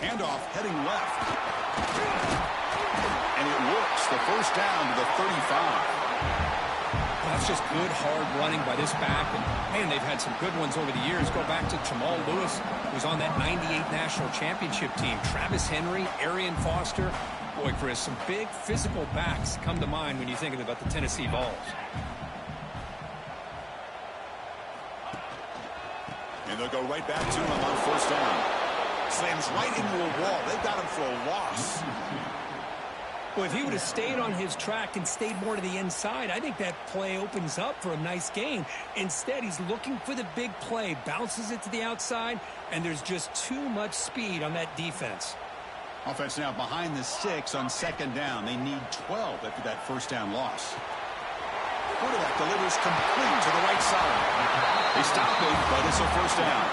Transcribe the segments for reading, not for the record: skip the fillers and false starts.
Handoff heading left. And it works. The first down to the 35. That's just good, hard running by this back. And, man, they've had some good ones over the years. Go back to Jamal Lewis, who was on that 98 National Championship team. Travis Henry, Arian Foster. Boy, Chris, some big physical backs come to mind when you're thinking about the Tennessee Vols. And they'll go right back to him on first down. Slams right into a wall. They've got him for a loss. Well, if he would have stayed on his track and stayed more to the inside, I think that play opens up for a nice gain. Instead, he's looking for the big play, bounces it to the outside, and there's just too much speed on that defense. Offense now behind the 6 on second down. They need 12 after that first down loss. Quarterback delivers complete to the right side. They stop it, but it's a first down.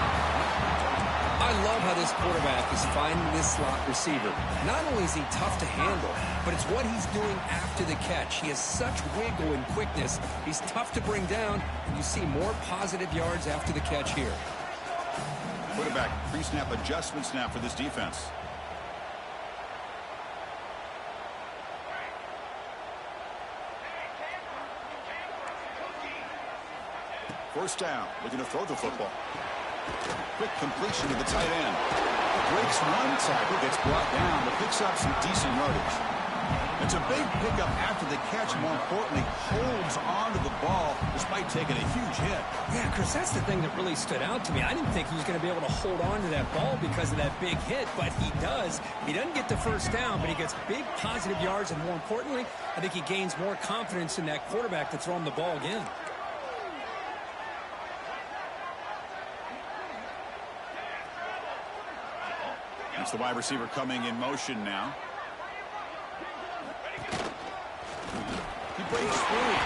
I love how this quarterback is finding this slot receiver. Not only is he tough to handle, but it's what he's doing after the catch. He has such wiggle and quickness. He's tough to bring down, and you see more positive yards after the catch here. Quarterback pre-snap adjustments now for this defense. First down, looking to throw the football. Quick completion to the tight end. Breaks one tackle, gets brought down, but picks up some decent yardage. It's a big pickup after the catch. More importantly, holds onto the ball despite taking a huge hit. Yeah, Chris, that's the thing that really stood out to me. I didn't think he was going to be able to hold on to that ball because of that big hit, but he does. He doesn't get the first down, but he gets big positive yards, and more importantly, I think he gains more confidence in that quarterback to throw him the ball again. It's the wide receiver coming in motion now. He breaks free.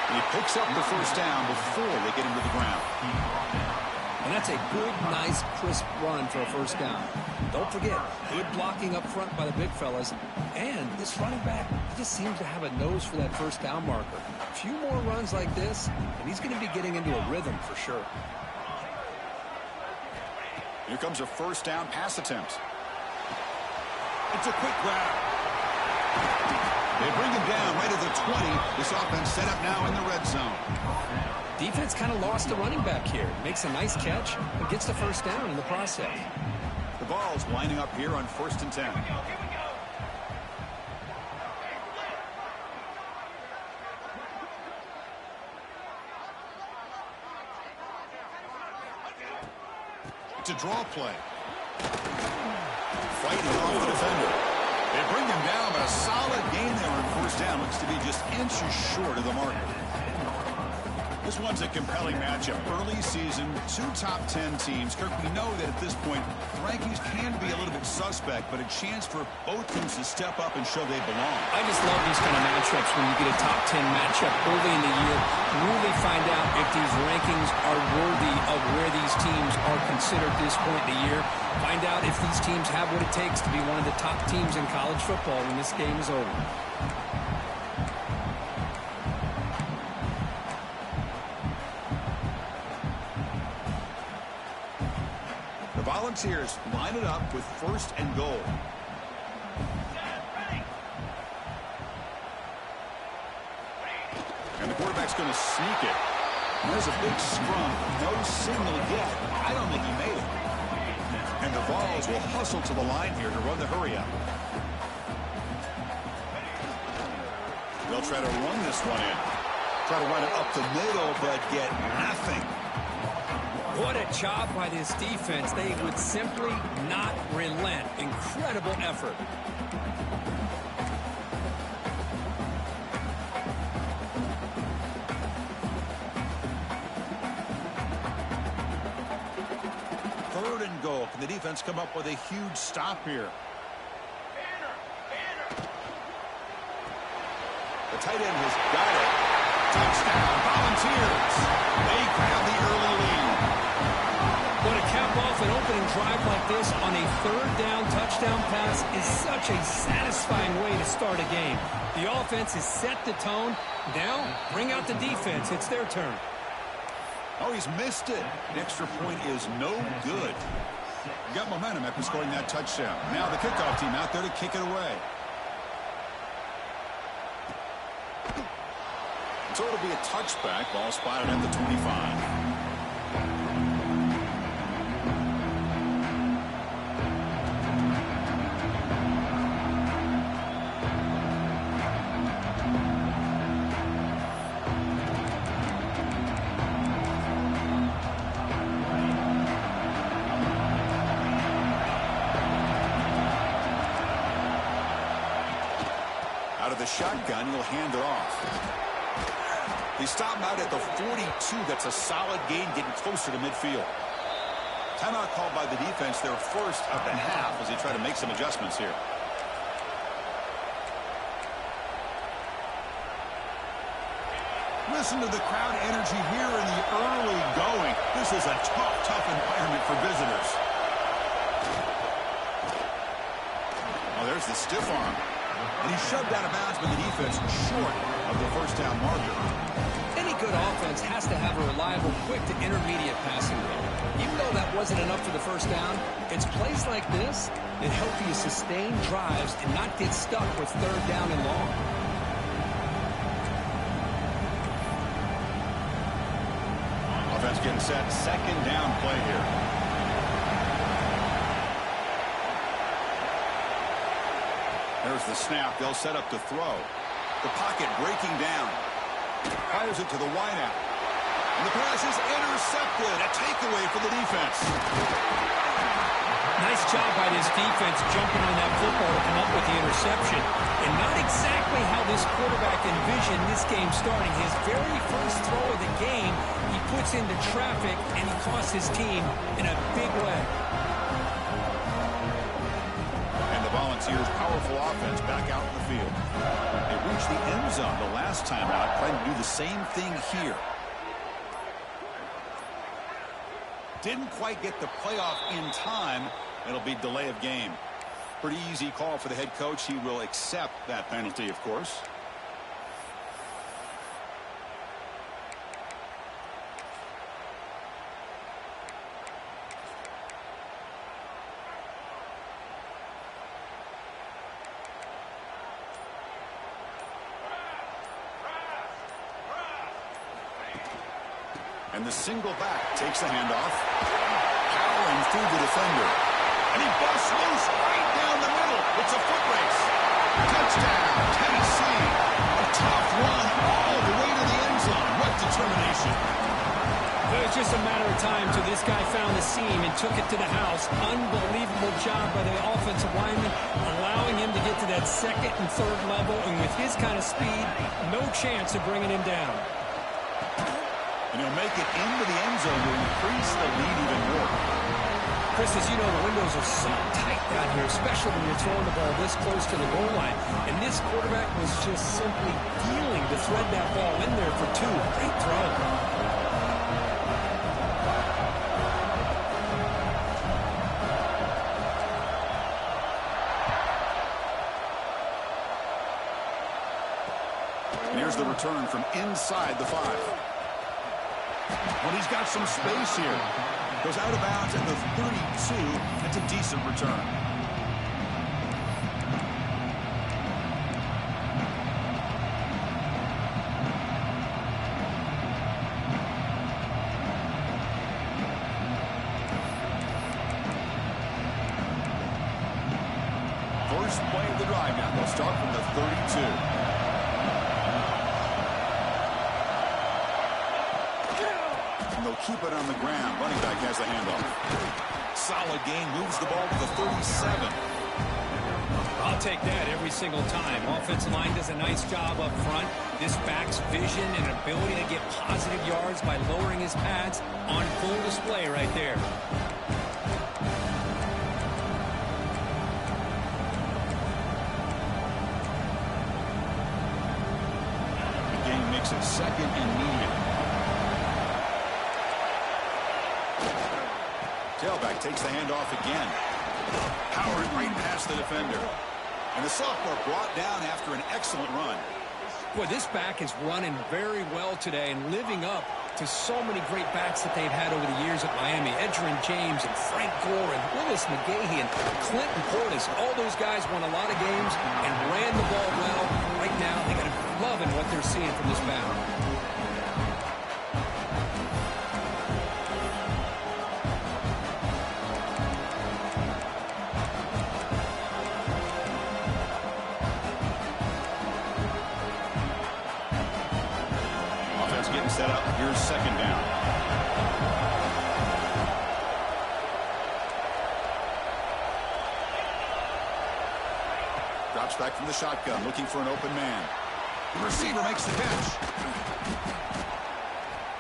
And he picks up the first down before they get him to the ground. And that's a good, nice, crisp run for a first down. Don't forget, good blocking up front by the big fellas. And this running back, he just seems to have a nose for that first down marker. A few more runs like this, and he's going to be getting into a rhythm for sure. Here comes a first down pass attempt. It's a quick grab. They bring him down right at the 20. This offense set up now in the red zone. Defense kind of lost the running back here. Makes a nice catch and gets the first down in the process. The ball's lining up here on 1st and 10. To draw play. Fighting off the defender. They bring him down, but a solid gain there on first down. Looks to be just inches short of the marker. This one's a compelling matchup. Early season, 2 top 10 teams. Kirk, we know that at this point, the rankings can be a little bit suspect, but a chance for both teams to step up and show they belong. I just love these kind of matchups when you get a top 10 matchup early in the year. Really find out if these rankings are worthy of where these teams are considered at this point in the year. Find out if these teams have what it takes to be one of the top teams in college football when this game is over. Volunteers line it up with 1st and goal. And the quarterback's going to sneak it. There's a big scrum. No signal yet. I don't think he made it. And the Vols will hustle to the line here to run the hurry up. They'll try to run this one in. Try to run it up the middle, but get nothing. What a job by this defense. They would simply not relent. Incredible effort. Third and goal. Can the defense come up with a huge stop here? The tight end has got it. Touchdown, Volunteers. They grab the early lead. But to cap off an opening drive like this on a third down touchdown pass is such a satisfying way to start a game. The offense has set the tone. Now, bring out the defense. It's their turn. Oh, he's missed it. The extra point is no good. Got momentum after scoring that touchdown. Now the kickoff team out there to kick it away. So it'll be a touchback. Ball spotted at the 25. Out of the shotgun, he'll hand it off. They stop him out at the 42. That's a solid gain, getting closer to midfield. Timeout called by the defense, their first of the half, as they try to make some adjustments here. Listen to the crowd energy here in the early going. This is a tough environment for visitors. Oh, there's the stiff arm. And he shoved out of bounds by the defense short of the first down marker. Any good offense has to have a reliable, quick to intermediate passing game. Even though that wasn't enough for the first down, it's plays like this that help you sustain drives and not get stuck with third down and long. Offense getting set. Second down play here. There's the snap. They'll set up to throw. The pocket breaking down. Fires it to the wideout. And the pass is intercepted. A takeaway for the defense. Nice job by this defense jumping on that football to come up with the interception. And not exactly how this quarterback envisioned this game starting. His very first throw of the game, he puts into traffic, and he costs his team in a big way. Volunteers' powerful offense back out in the field. They reached the end zone the last time out, trying to do the same thing here. Didn't quite get the playoff in time. It'll be delay of game. Pretty easy call for the head coach. He will accept that penalty, of course. And the single back takes the handoff. Powering through the defender. And he busts loose right down the middle. It's a foot race. Touchdown, Tennessee. A tough run all the way to the end zone. What determination. It was just a matter of time till this guy found the seam and took it to the house. Unbelievable job by the offensive lineman, allowing him to get to that second and third level. And with his kind of speed, no chance of bringing him down. And he'll make it into the end zone to increase the lead even more. Chris, as you know, the windows are so tight down here, especially when you're throwing the ball this close to the goal line. And this quarterback was just simply dealing to thread that ball in there for two. Great throw. And here's the return from inside the 5. Well, he's got some space here. Goes out of bounds at the 32. That's a decent return. First play of the drive now. They'll start from the 32. They'll keep it on the ground. Running back has the handoff. Solid gain. Moves the ball to the 37. I'll take that every single time. Offensive line does a nice job up front. This back's vision and ability to get positive yards by lowering his pads on full display right there. makes it second and need. Tailback takes the handoff again. Powered right past the defender. And the sophomore brought down after an excellent run. Boy, this back is running very well today and living up to so many great backs that they've had over the years at Miami. Edgerrin James and Frank Gore and Willis McGahee and Clinton Portis. All those guys won a lot of games and ran the ball well. Right now, they got to be loving what they're seeing from this back. Set up. Here's second down. Drops back from the shotgun, looking for an open man. The receiver makes the catch.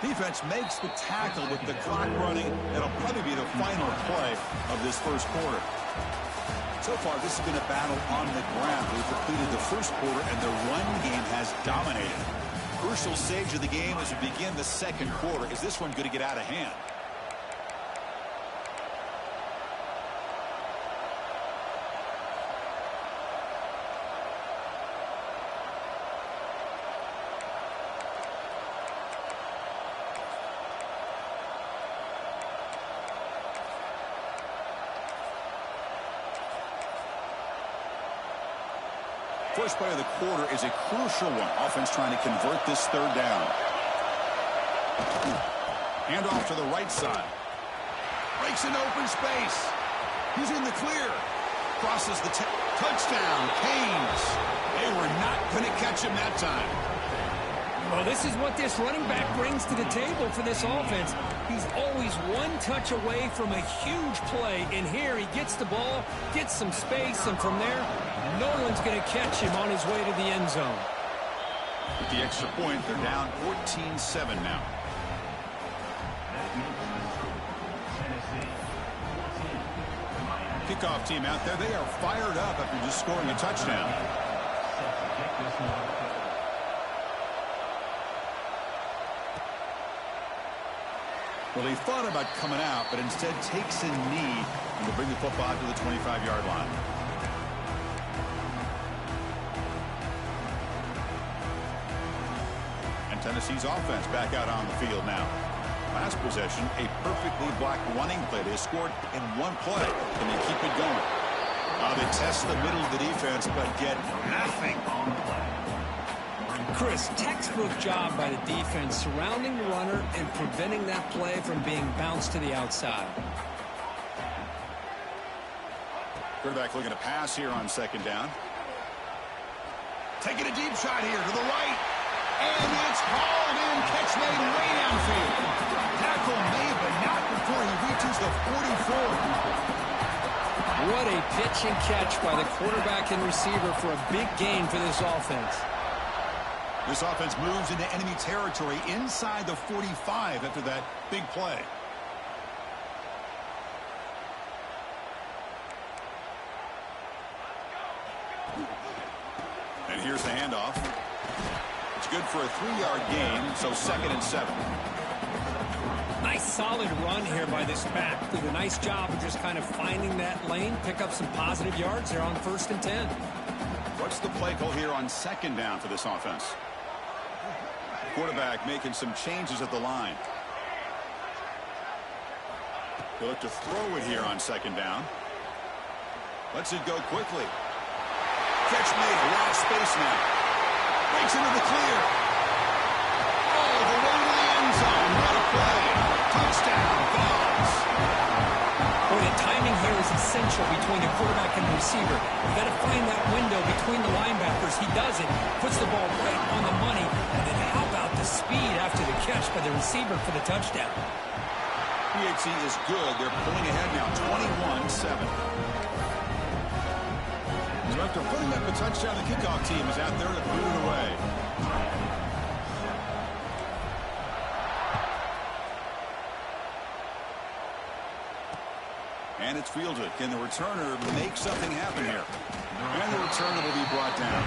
Defense makes the tackle with the clock running. That'll probably be the final play of this first quarter. So far, this has been a battle on the ground. We've completed the first quarter, and the run game has dominated. Crucial stage of the game as we begin the second quarter. Is this one going to get out of hand? First play of the quarter is a crucial one. Offense trying to convert this third down. Hand off to the right side. Breaks into open space. He's in the clear. Crosses the touchdown. Canes. They were not going to catch him that time. Well, this is what this running back brings to the table for this offense. He's always one touch away from a huge play. And here he gets the ball, gets some space, and from there, no one's going to catch him on his way to the end zone. With the extra point, they're down 14-7 now. Kickoff team out there. They are fired up after just scoring a touchdown. Well, he thought about coming out, but instead takes a knee and will bring the football to the 25-yard line. And Tennessee's offense back out on the field now. Last possession, a perfectly blocked running play. They scored in one play. Can they keep it going? They test the middle of the defense, but get nothing. Chris, textbook job by the defense surrounding the runner and preventing that play from being bounced to the outside. Quarterback looking to pass here on second down. Taking a deep shot here to the right. And it's hauled in. Catch made way downfield. Tackle made, but not before he reaches the 44. What a pitch and catch by the quarterback and receiver for a big gain for this offense. This offense moves into enemy territory inside the 45 after that big play. And here's the handoff. It's good for a 3-yard gain, so 2nd and 7. Nice solid run here by this back. Did a nice job of just kind of finding that lane, pick up some positive yards there on 1st and 10. What's the play call here on 2nd down for this offense? Quarterback making some changes at the line. He'll look to throw it here on 2nd down. Lets it go quickly. Catch made. A lot of space now. Breaks into the clear. All the way to the end zone. What a play. Touchdown. Balls. Boy, the timing here is essential between the quarterback and the receiver. You got to find that window between the linebackers. He does it. Puts the ball right on the money. And then how about the speed after the catch by the receiver for the touchdown? PHC is good. They're pulling ahead now, 21-7. So after putting up a touchdown, the kickoff team is out there to boot it away. And it's fielded. Can the returner make something happen here? And the returner will be brought down.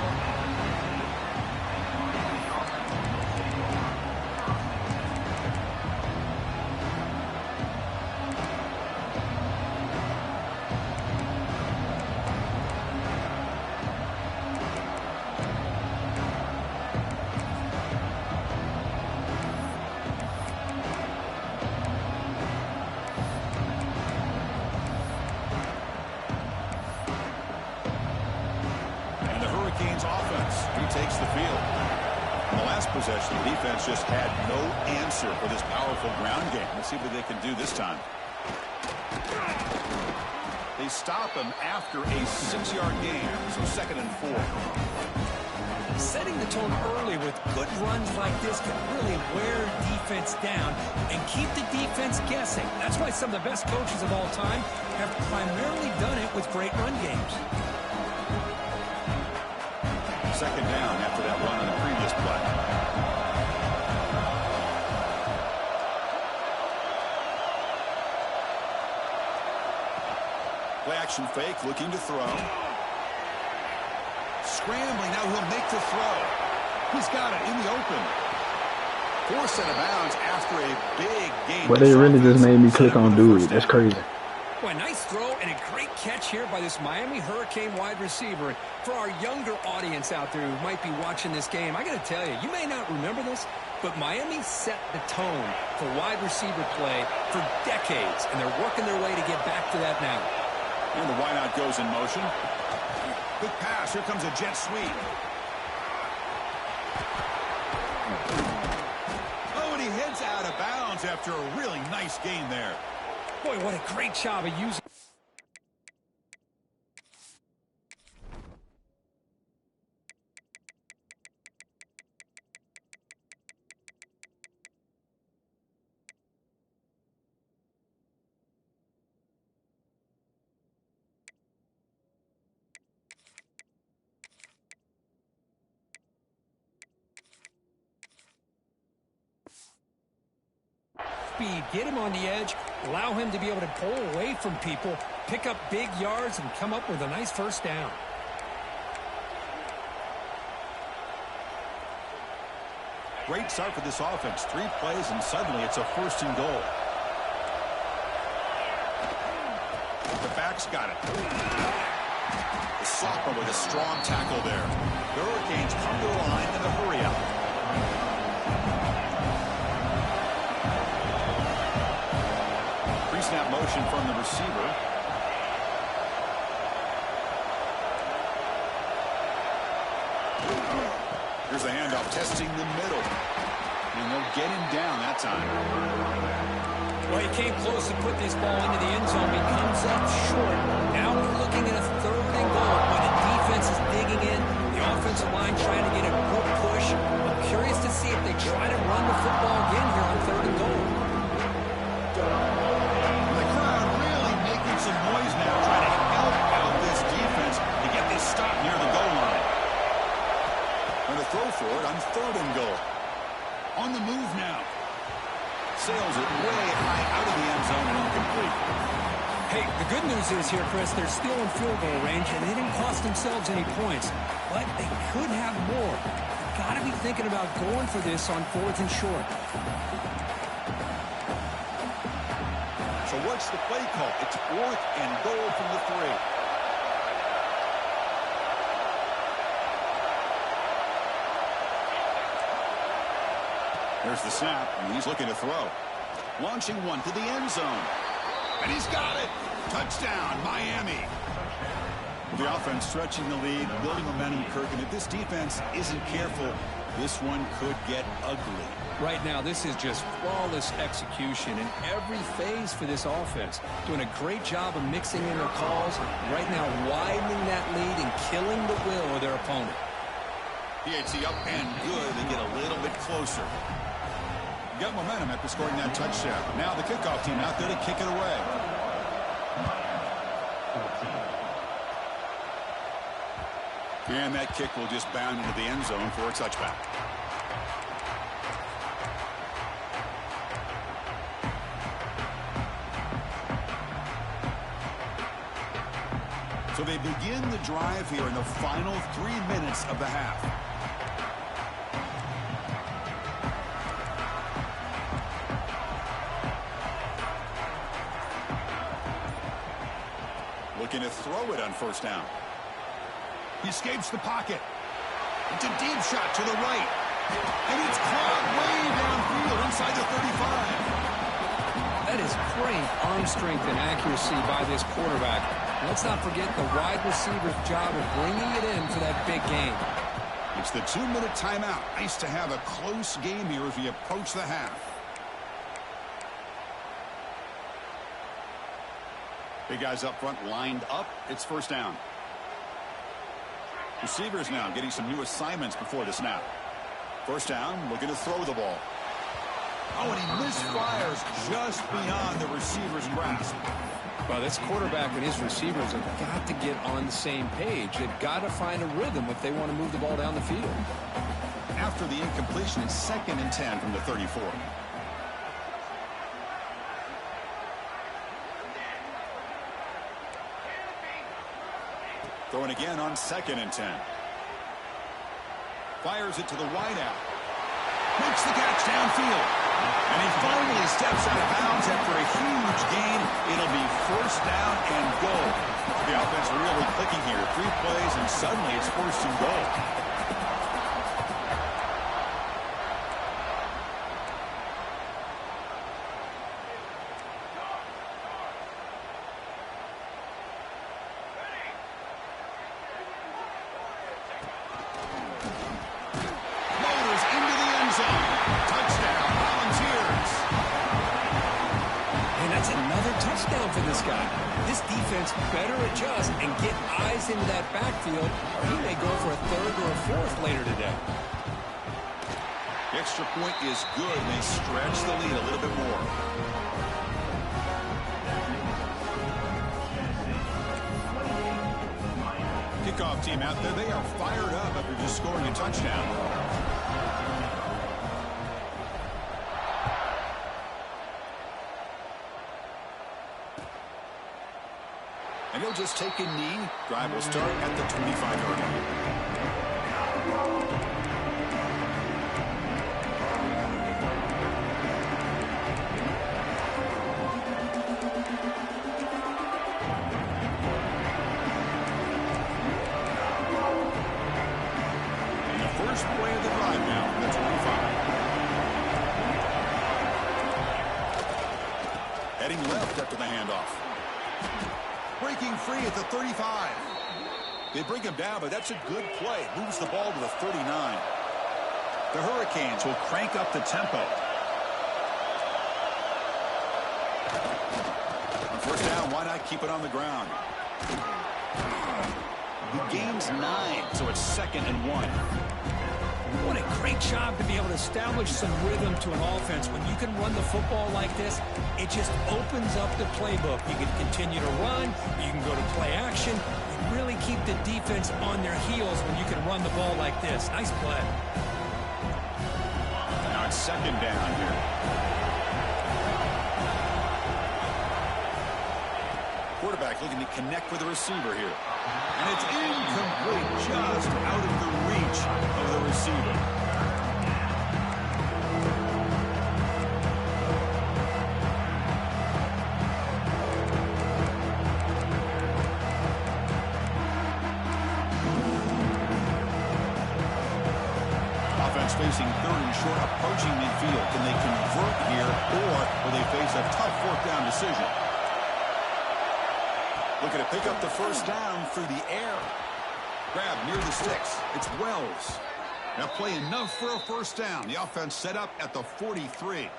last possession, the defense just had no answer for this powerful ground game. Let's see what they can do this time. They stop him after a 6-yard gain, so 2nd and 4. Setting the tone early with good runs like this can really wear defense down and keep the defense guessing. That's why some of the best coaches of all time have primarily done it with great run games. 2nd down after that run on the previous play. Play action fake, looking to throw. Scrambling, now he'll make the throw. He's got it in the open. Forced out of bounds after a big gain. But they really just made me click on dude. That's crazy. Boy, nice throw and a great catch here by this Miami Hurricane wide receiver. For our younger audience out there who might be watching this game, I got to tell you, you may not remember this, but Miami set the tone for wide receiver play for decades, and they're working their way to get back to that now. And the wideout goes in motion. Quick pass. Here comes a jet sweep. Oh, and he heads out of bounds after a really nice gain there. Boy, what a great job of using. Speed, get him on the edge, allow him to be able to pull away from people, pick up big yards, and come up with a nice 1st down. Great start for this offense. 3 plays, and suddenly it's a 1st and goal. The back's got it. The sophomore with a strong tackle there. The Hurricanes come to the line in a hurry out. Pre-snap motion from the receiver. Here's the handoff, testing the middle. And they'll get him down that time. Well, he came close to putting this ball into the end zone. He comes up short. Now we're looking at a 3rd and goal. When the defense is digging in, the offensive line trying to get a good push. I'm curious to see if they try to run the football again here on 3rd and goal. The crowd really making some noise now, trying to help out this defense to get this stop near the goal line. And a throw for it on 3rd and goal. On the move now. Sails it way high out of the end zone and incomplete. Hey, the good news is here, Chris, they're still in field goal range, and they didn't cost themselves any points. But they could have more. They've got to be thinking about going for this on 4th and short. So what's the play call? It's 4th and goal from the 3. There's the snap, and he's looking to throw. Launching one to the end zone. And he's got it. Touchdown, Miami. The offense stretching the lead, building momentum, Kirk. And if this defense isn't careful, this one could get ugly. Right now, this is just flawless execution in every phase for this offense. Doing a great job of mixing in their calls. Right now, widening that lead and killing the will of their opponent. PAT up and good. They get a little bit closer. Got momentum after scoring that touchdown. Now the kickoff team out there to kick it away. And that kick will just bound into the end zone for a touchback. So they begin the drive here in the final 3 minutes of the half. Looking to throw it on 1st down. He escapes the pocket. It's a deep shot to the right. And it's caught way downfield inside the 35. That is great arm strength and accuracy by this quarterback. Let's not forget the wide receiver's job of bringing it in for that big game. It's the 2-minute timeout. Nice to have a close game here as we approach the half. Big guys up front lined up. It's first down. Receivers now getting some new assignments before the snap. First down, looking to throw the ball. Oh, and he misfires just beyond the receiver's grasp. Well, this quarterback and his receivers have got to get on the same page. They've got to find a rhythm if they want to move the ball down the field. After the incompletion, it's 2nd and 10 from the 34. Throwing again on 2nd and 10. Fires it to the wideout. Makes the catch downfield. And he finally steps out of bounds after a huge gain. It'll be first down and goal. The offense really clicking here. 3 plays, and suddenly it's first and goal. Motors into the end zone. Touchdown, Volunteers. And that's another touchdown for this guy. This defense better adjust and get eyes into that backfield, or he may go for a 3rd or a 4th later today. The extra point is good, and they stretch the lead a little bit more. Kickoff team out there. They are fired up after just scoring a touchdown. And he'll just take a knee. Drive will start at the 25-yard line. And the first play of the drive now from the 25. Heading left after the handoff. Breaking free at the 35. They bring him down, but that's a good play. Moves the ball to the 39. The Hurricanes will crank up the tempo. On first down, why not keep it on the ground? He gains 9, so it's 2nd and 1. What a great job to be able to establish some rhythm to an offense. When you can run the football like this, it just opens up the playbook. You can continue to run. You can go to play action. You really keep the defense on their heels when you can run the ball like this. Nice play. Now it's 2nd down here. Quarterback looking to connect with the receiver here. And it's incomplete, just out of the reach of the receiver. Offense facing 3rd and short, approaching midfield. Can they convert here, or will they face a tough 4th down decision? Looking to pick up the first down through the air. Grab near the sticks. It's Wells. Now play enough for a first down. The offense set up at the 43.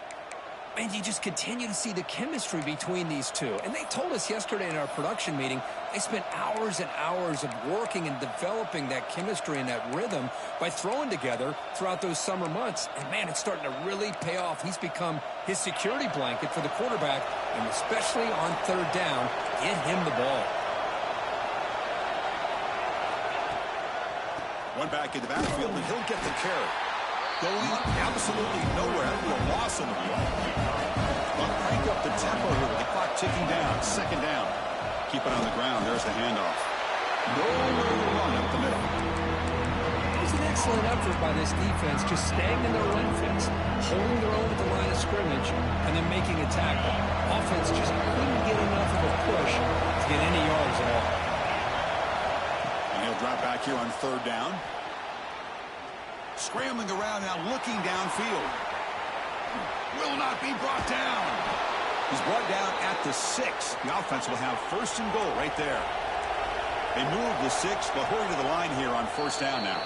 And you just continue to see the chemistry between these two. And they told us yesterday in our production meeting, they spent hours and hours of working and developing that chemistry and that rhythm by throwing together throughout those summer months. And, man, it's starting to really pay off. He's become his security blanket for the quarterback, and especially on 3rd down, get him the ball. One back in the backfield, and he'll get the carry. Going absolutely nowhere. That'll be a loss on the ball. But crank up the tempo here with the clock ticking down. 2nd down. Keep it on the ground. There's the handoff. Nowhere to run up the middle. It was an excellent effort by this defense, just staying in their run fence, holding their own at the line of scrimmage, and then making a tackle. Offense just couldn't get enough of a push to get any yards at all. And he'll drop back here on 3rd down. Scrambling around now, looking downfield. Will not be brought down. He's brought down at the 6. The offense will have 1st and goal right there. They move the 6. They'll hurry to the line here on 1st down now.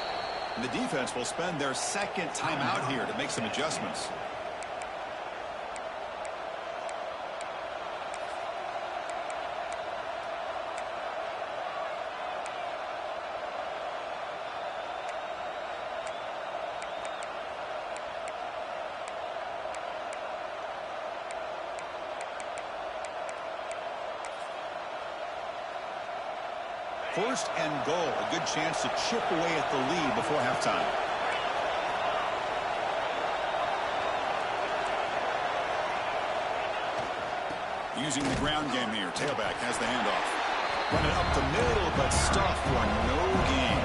And the defense will spend their second timeout here to make some adjustments. First and goal, a good chance to chip away at the lead before halftime. Using the ground game here, tailback has the handoff. Running up the middle, but stuffed for no gain.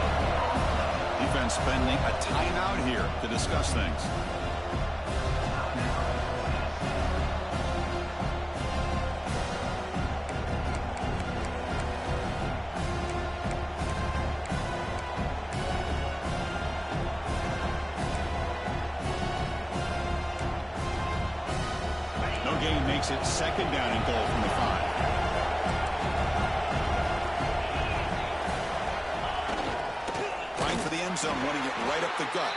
Defense spending a timeout here to discuss things. Gain makes it second down and goal from the 5. Trying for the end zone, running it right up the gut.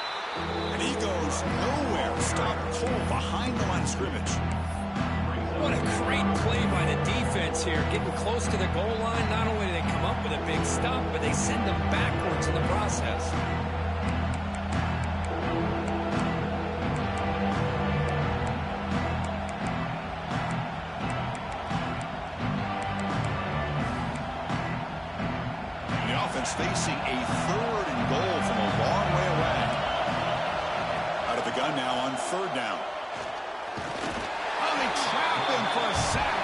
And he goes nowhere. Stop cold behind the line of scrimmage. What a great play by the defense here. Getting close to the goal line, not only do they come up with a big stop, but they send them backwards in the process. Facing a third and goal from a long way away. Out of the gun now on third down. Oh, they trap him for a sack.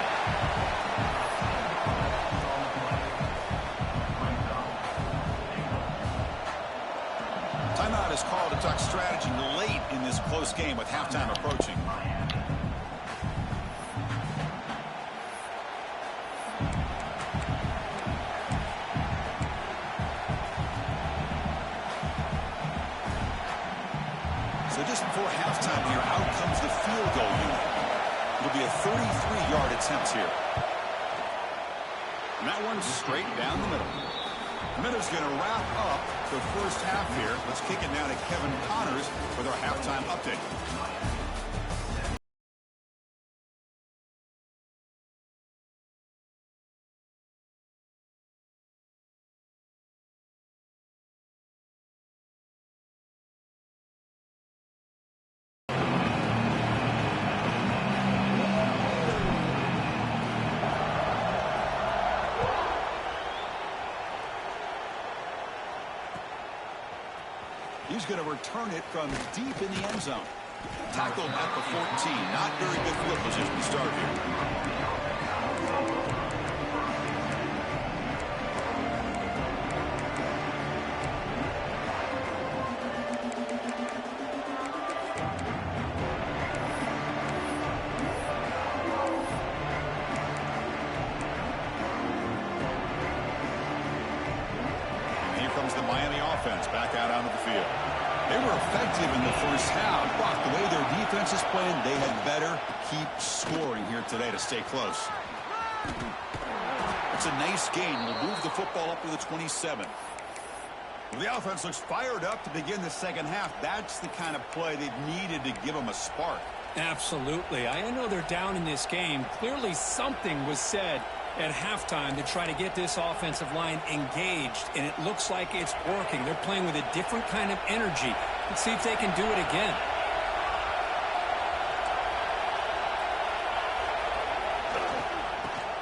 Timeout is called to talk strategy late in this close game with halftime approaching. So just before halftime here, out comes the field goal unit. It'll be a 33-yard attempt here. And that one's straight down the middle. The Minnows going to wrap up the first half here. Let's kick it now to Kevin Connors with our halftime update. He's going to return it from deep in the end zone. Tackled at the 14. Not very good field position to start here. The Miami offense back out onto the field. They were effective in the first half, but the way their defense is playing, they had better keep scoring here today to stay close. It's a nice gain. We'll move the football up to the 27. The offense looks fired up to begin the second half. That's the kind of play they've needed to give them a spark. Absolutely. I know they're down in this game. Clearly something was said at halftime to try to get this offensive line engaged, and it looks like it's working. They're playing with a different kind of energy. Let's see if they can do it again.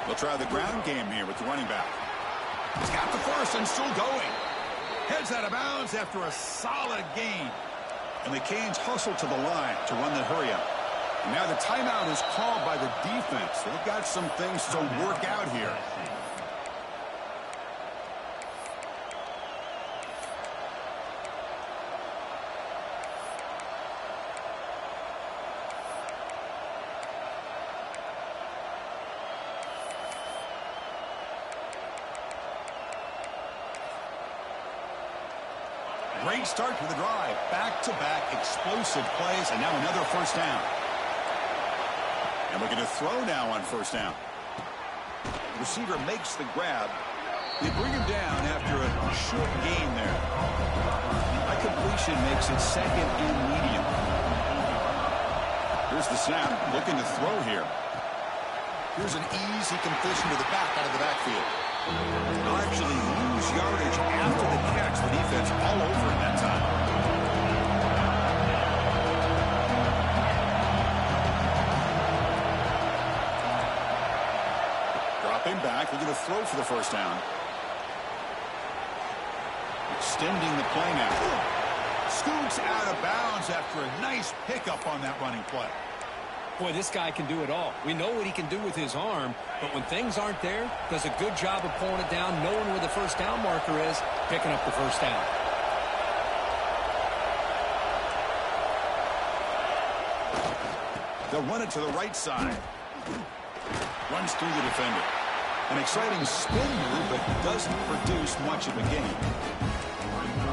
They'll try the ground game here with the running back. He's got the first and still going. Heads out of bounds after a solid gain. And the Canes hustle to the line to run the hurry up. Now the timeout is called by the defense. They've got some things to work out here. Great start to the drive. Back-to-back explosive plays, and now another first down. And we're going to throw now on first down. The receiver makes the grab. They bring him down after a short gain there. I incompletion makes it second and medium. Here's the snap, looking to throw here. Here's an easy completion to the back out of the backfield. They'll actually lose yardage after the catch. The defense all over him that time. Dropping back, looking to throw for the first down. Extending the play now. Scoots out of bounds after a nice pickup on that running play. Boy, this guy can do it all. We know what he can do with his arm, but when things aren't there, does a good job of pulling it down, knowing where the first down marker is, picking up the first down. They'll run it to the right side. Runs through the defender. An exciting spin move, but doesn't produce much of a gain.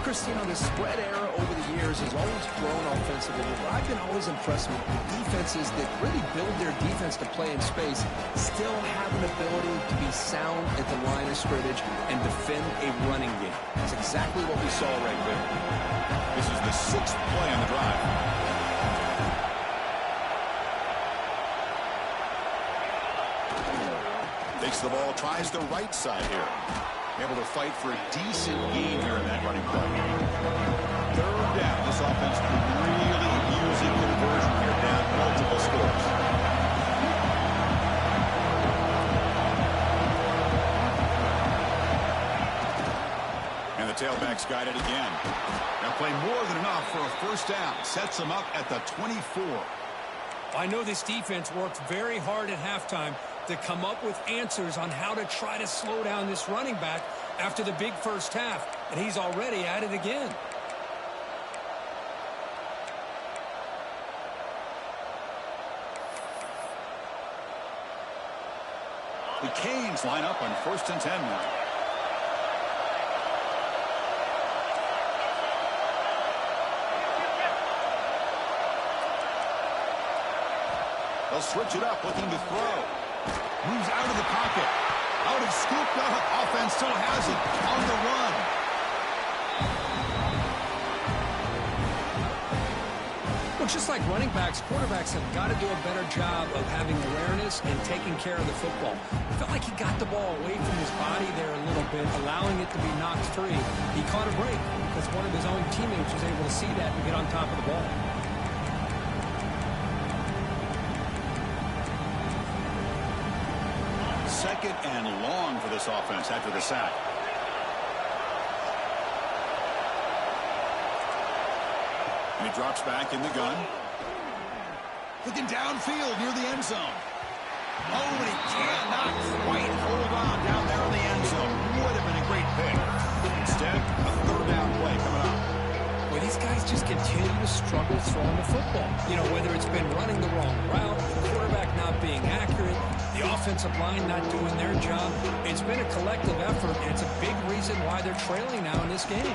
Chris, you know, the spread era over the years has always grown offensively, but I've been always impressed with defenses that really build their defense to play in space, still have an ability to be sound at the line of scrimmage and defend a running game. That's exactly what we saw right there. This is the 6th play on the drive. Takes the ball, tries the right side here. Able to fight for a decent gain here in that running play. 3rd down. This offense could really use a conversion here, down multiple scores. And the tailback's got it again. Now play more than enough for a first down. Sets them up at the 24. I know this defense worked very hard at halftime to come up with answers on how to try to slow down this running back after the big first half, and he's already at it again. The Canes line up on 1st and 10 now. They'll switch it up, looking to throw. Moves out of the pocket. Out of scoop. The offense still has it on the run. Well, just like running backs, quarterbacks have got to do a better job of having awareness and taking care of the football. It felt like he got the ball away from his body there a little bit, allowing it to be knocked free. He caught a break because one of his own teammates was able to see that and get on top of the ball. Second and long for this offense after the sack. And he drops back in the gun. Looking downfield near the end zone. Oh, but he cannot quite hold on down there in the end zone. Would have been a great pick. Instead, a 3rd down play coming up. Well, these guys just continue to struggle throwing the football. You know, whether it's been running the wrong route, the quarterback not being accurate, the offensive line not doing their job. It's been a collective effort, and it's a big reason why they're trailing now in this game.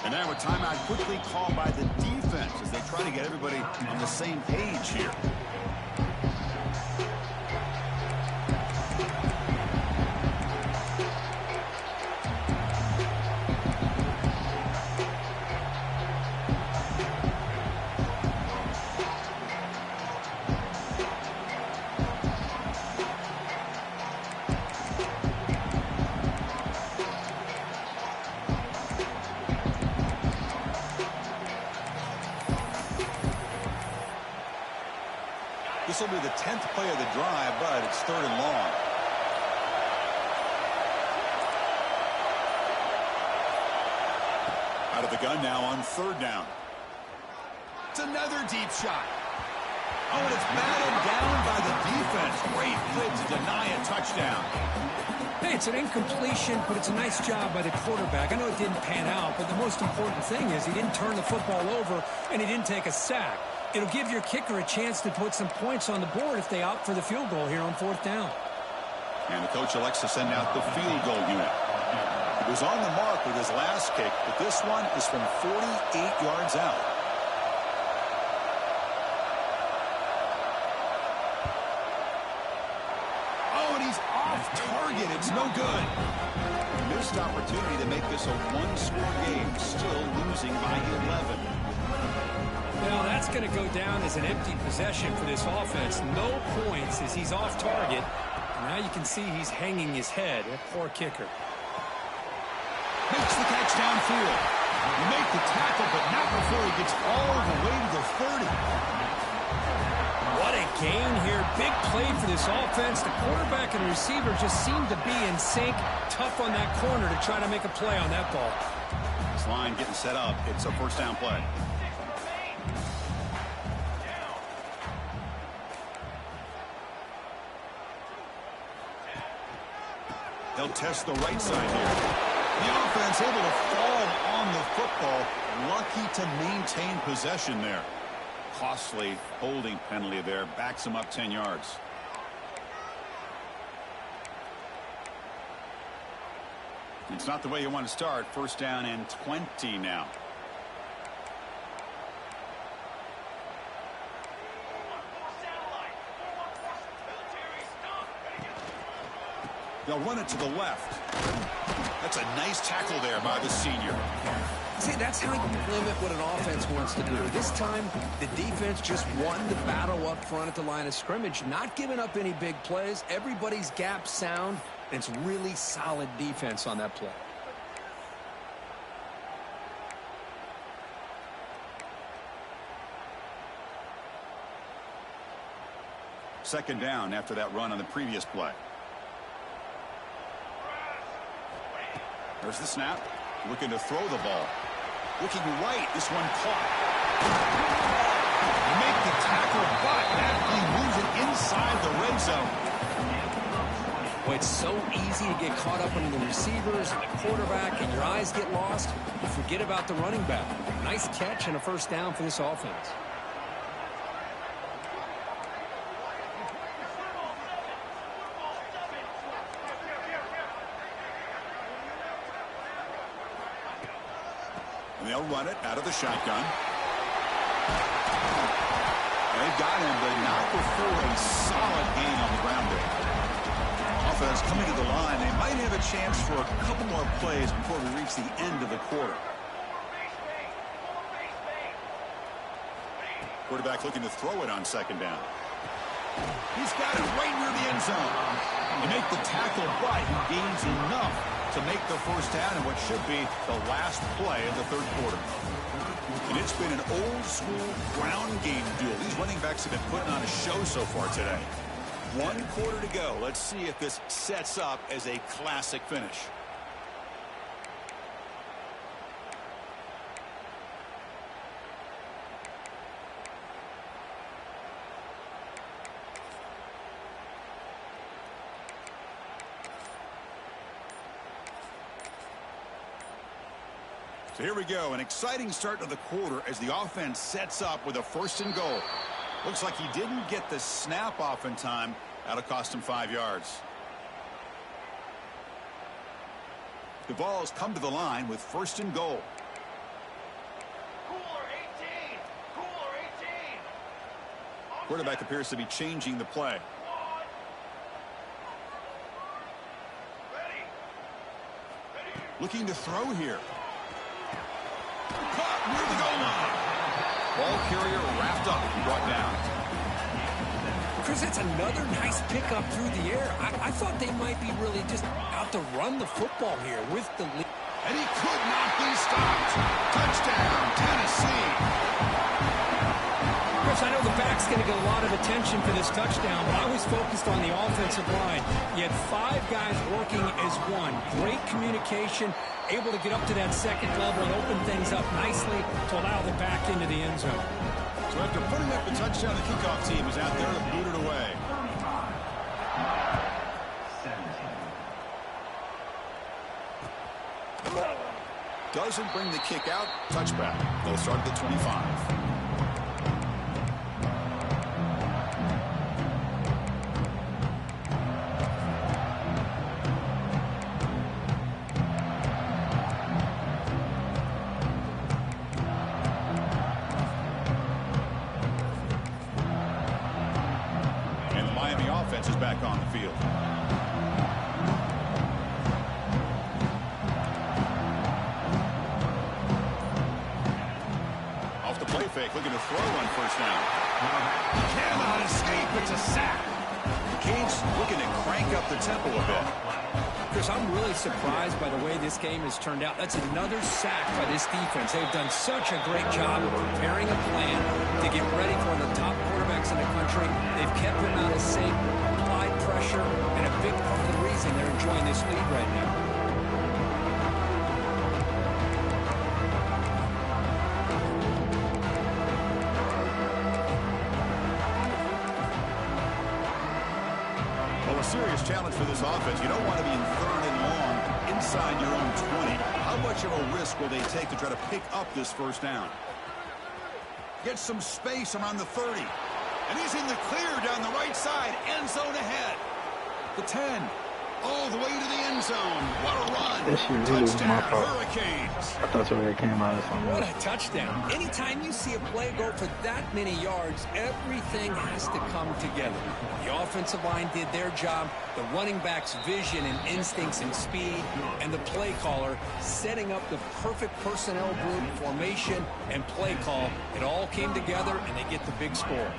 And now a timeout quickly called by the defense as they try to get everybody on the same page here. This will be the 10th play of the drive, but it's 3rd and long. Out of the gun now on 3rd down. It's another deep shot. Oh, and it's batted down by the defense. Great fit to deny a touchdown. Hey, it's an incompletion, but it's a nice job by the quarterback. I know it didn't pan out, but the most important thing is he didn't turn the football over and he didn't take a sack. It'll give your kicker a chance to put some points on the board if they opt for the field goal here on 4th down. And the coach elects to send out the field goal unit. He was on the mark with his last kick, but this one is from 48 yards out. Oh, and he He's off target. It's no good. Missed opportunity to make this a one-score game. Still losing by 11. Well, that's going to go down as an empty possession for this offense. No points as he's off target. And now you can see he's hanging his head. A poor kicker. Makes the catch downfield. You make the tackle, but not before he gets all the way to the 30. What a gain here. Big play for this offense. The quarterback and the receiver just seem to be in sync. Tough on that corner to try to make a play on that ball. This line getting set up. It's a first down play. They'll test the right side here. The offense able to fall on the football. Lucky to maintain possession there. Costly holding penalty there. Backs him up 10 yards. It's not the way you want to start. First down and 20 now. They'll run it to the left. That's a nice tackle there by the senior. See, that's how you limit what an offense wants to do. This time, the defense just won the battle up front at the line of scrimmage, not giving up any big plays. Everybody's gap sound, and it's really solid defense on that play. Second down after that run on the previous play. There's the snap. Looking to throw the ball. Looking right. This one caught. You make the tackle, but that moves it inside the red zone. Well, it's so easy to get caught up under the receivers and the quarterback, and your eyes get lost. You forget about the running back. Nice catch and a first down for this offense. They'll run it out of the shotgun. They've got him, but not before a solid gain on the ground there. Offense coming to the line. They might have a chance for a couple more plays before we reach the end of the quarter. Quarterback looking to throw it on second down. He's got it right near the end zone. You make the tackle, but he gains enough to make the first down in what should be the last play of the third quarter. And it's been an old-school ground game duel. These running backs have been putting on a show so far today. 1 quarter to go. Let's see if this sets up as a classic finish. So here we go, an exciting start to the quarter as the offense sets up with a 1st and goal. Looks like he didn't get the snap off in time. That'll cost him 5 yards. The ball's come to the line with 1st and goal. Quarterback appears to be changing the play. Looking to throw here. Caught near the goal line. Ball carrier wrapped up and brought down. Chris, that's another nice pickup through the air. I thought they might be really just out to run the football here with the lead. And he could not be stopped. Touchdown, Tennessee. Chris, I know the back's going to get a lot of attention for this touchdown, but I was focused on the offensive line. You had 5 guys working as one. Great communication, able to get up to that second level and open things up nicely to allow the back into the end zone. So after putting up the touchdown, the kickoff team is out there to boot it away. Doesn't bring the kick out. Touchback. They'll start at the 25. And the Miami offense is back on the field. play fake, looking to throw on first down. Cannot escape. It's a sack. The Canes looking to crank up the tempo a bit. Chris, I'm really surprised by the way this game has turned out. That's another sack by this defense. They've done such a great job of preparing a plan to get ready for one of the top quarterbacks in the country. They've kept him out of sync, applied pressure, and a big part of the reason they're enjoying this lead right now. A serious challenge for this offense. You don't want to be in third and long inside your own 20. How much of a risk will they take to try to pick up this first down? Gets some space around the 30. And he's in the clear down the right side. End zone ahead. The 10. All the way to the end zone. What a run. That shit really was my fault. Hurricanes. I thought somebody came out of something. What a touchdown. Anytime you see a play go for that many yards, everything has to come together. The offensive line did their job, the running back's vision and instincts and speed, and the play caller setting up the perfect personnel group, formation, and play call. It all came together, and they get the big score.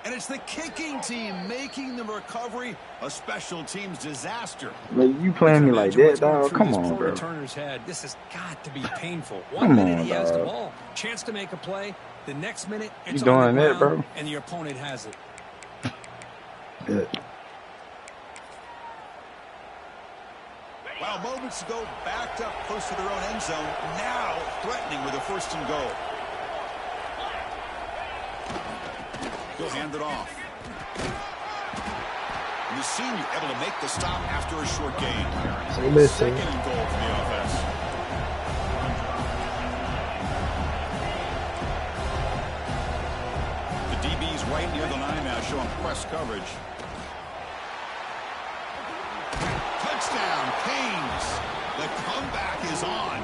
And it's the kicking team making the recovery a special teams disaster. Like, you playing me like that, dog? Come on, bro. Returner's head. This has got to be painful. Come One minute on, he has the dog. ball, chance to make a play. The next minute it's You on the doing that, ground, bro? and the opponent has it. Good. Wow, moments ago, backed up close to their own end zone. Now threatening with a first and goal. He'll hand it off. And the senior able to make the stop after a short gain. Second and goal for the offense. The DB's right near the line now, showing press coverage. Touchdown, Canes. The comeback is on.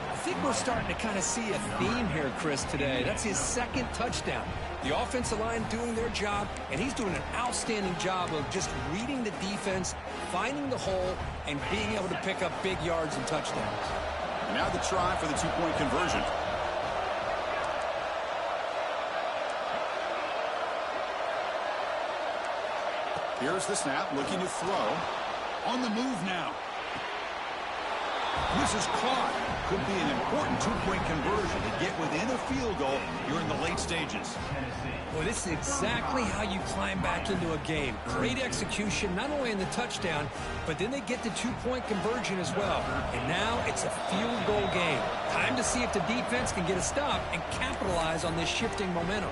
I think we're starting to kind of see a theme here, Chris, today. That's his second touchdown. The offensive line doing their job, and he's doing an outstanding job of just reading the defense, finding the hole, and being able to pick up big yards and touchdowns. And now the try for the two-point conversion. Here's the snap, looking to throw. On the move now. This is caught. Could be an important two-point conversion to get within a field goal here in the late stages. Well, this is exactly how you climb back into a game. Great execution, not only in the touchdown, but then they get the two-point conversion as well. And now it's a field goal game. Time to see if the defense can get a stop and capitalize on this shifting momentum.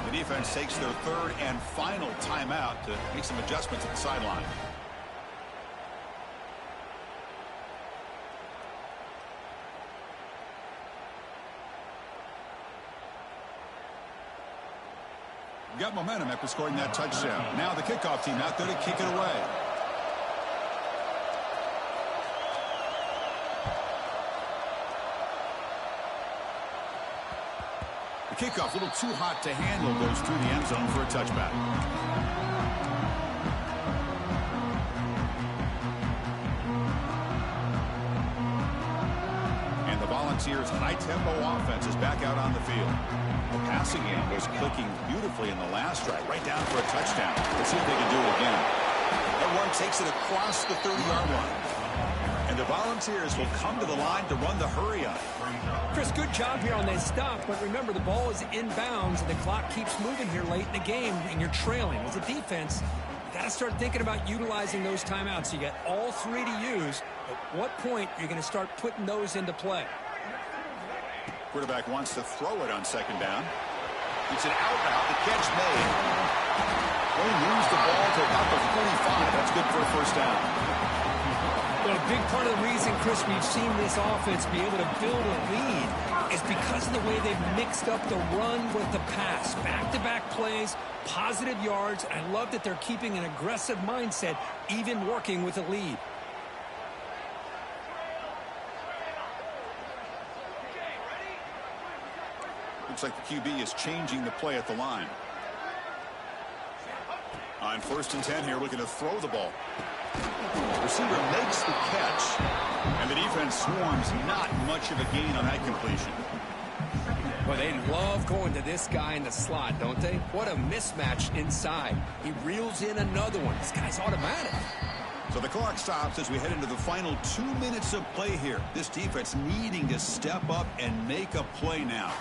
The defense takes their third and final timeout to make some adjustments at the sideline. Got momentum after scoring that touchdown. Now the kickoff team out there to kick it away. The kickoff, a little too hot to handle, goes through the end zone for a touchback. And the Volunteers' high-tempo offense is back out on the field. The passing game was clicking beautifully in the last drive, right down for a touchdown. Let's see if they can do it again. That one takes it across the 30-yard line. And the Volunteers will come to the line to run the hurry-up. Chris, good job here on that stop, but remember the ball is inbounds and the clock keeps moving here late in the game and you're trailing. As a defense, you got to start thinking about utilizing those timeouts. You got all three to use. At what point are you going to start putting those into play? Quarterback wants to throw it on second down. It's an out route. The catch made. They lose the ball to about the 45. That's good for a first down. Well, a big part of the reason, Chris, we've seen this offense be able to build a lead is because of the way they've mixed up the run with the pass. Back-to-back plays, positive yards. I love that they're keeping an aggressive mindset, even working with a lead. Looks like the QB is changing the play at the line. On 1st and 10 here, looking to throw the ball. Receiver makes the catch, and the defense swarms. Not much of a gain on that completion. Well, they love going to this guy in the slot, don't they? What a mismatch inside. He reels in another one. This guy's automatic. So the clock stops as we head into the final 2 minutes of play here. This defense needing to step up and make a play now.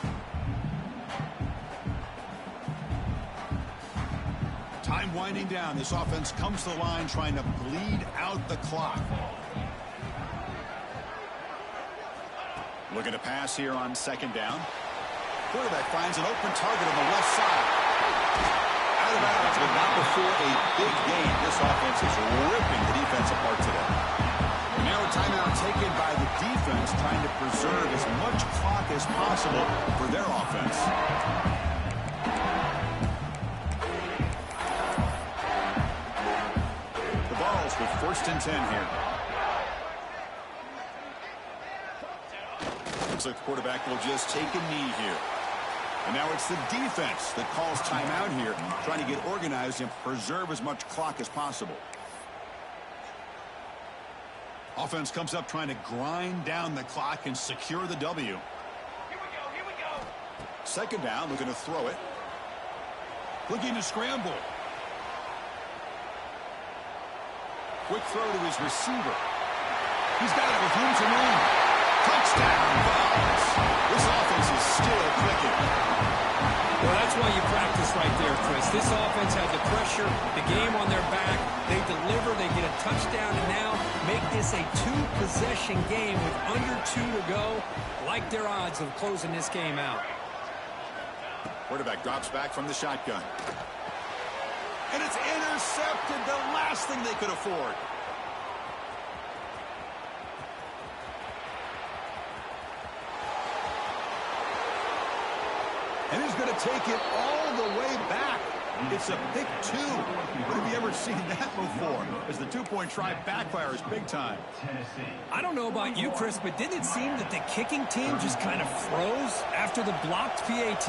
Time winding down. This offense comes to the line trying to bleed out the clock. Looking to pass here on 2nd down. Quarterback finds an open target on the left side. Out of bounds, but not before a big gain. This offense is ripping the defense apart today. And now a timeout taken by the defense, trying to preserve as much clock as possible for their offense. The ball's with 1st and 10 here. Looks like the quarterback will just take a knee here. And now it's the defense that calls timeout here, trying to get organized and preserve as much clock as possible. Offense comes up trying to grind down the clock and secure the W. Here we go. 2nd down, looking to throw it. Looking to scramble. Quick throw to his receiver. He's got it with room to run. Touchdown, Vols. This offense is still clicking. Well, that's why you practice right there, Chris. This offense had the pressure, the game on their back. They deliver, they get a touchdown, and now make this a 2-possession game with under 2 to go. Like their odds of closing this game out. Quarterback drops back from the shotgun. And it's intercepted, the last thing they could afford. And he's going to take it all the way back. It's a pick 2. When have you ever seen that before? As the 2-point try backfires big time. I don't know about you, Chris, but didn't it seem that the kicking team just kind of froze after the blocked PAT?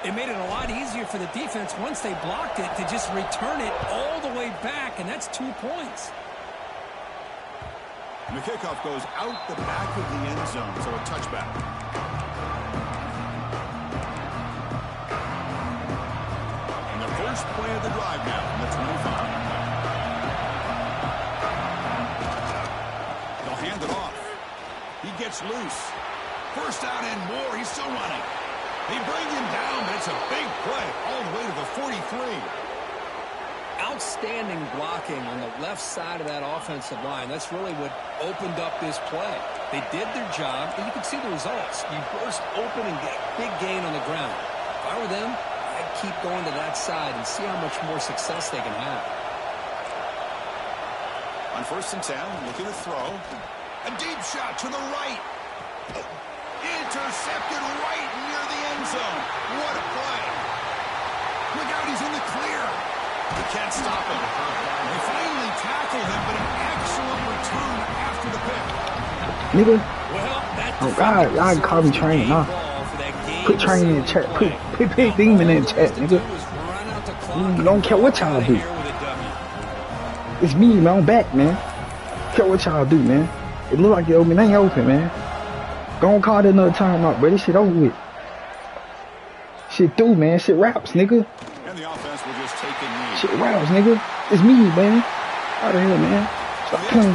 It made it a lot easier for the defense once they blocked it to just return it all the way back, and that's 2 points. And the kickoff goes out the back of the end zone, so a touchback. And the first play of the drive now from the 25. They'll hand it off. He gets loose. First down and more. He's still running. They bring him down, but it's a big play all the way to the 43. Outstanding blocking on the left side of that offensive line. That's really what opened up this play. They did their job, and you can see the results. You burst open and get a big gain on the ground. If I were them, I'd keep going to that side and see how much more success they can have. On 1st and 10, looking to throw. A deep shot to the right. Intercepted right near the end zone. What a play. Look out, he's in the clear. He can't stop him. They finally tackle him, but an excellent return after the pick. Nigga. Well, Oh, God. Y'all call me training, huh? Put training in the chat. Put demon in the chat, nigga. Don't care what y'all do. It's me, man. I'm back, man. Don't care what y'all do, man. It look like it open. It ain't open, man. Go on, call it another timeout, bro. This shit over with. Shit through, man. Shit raps, nigga. And the offense will just take a knee. Shit raps, nigga. It's me, man. Out of here, man. Stop playing.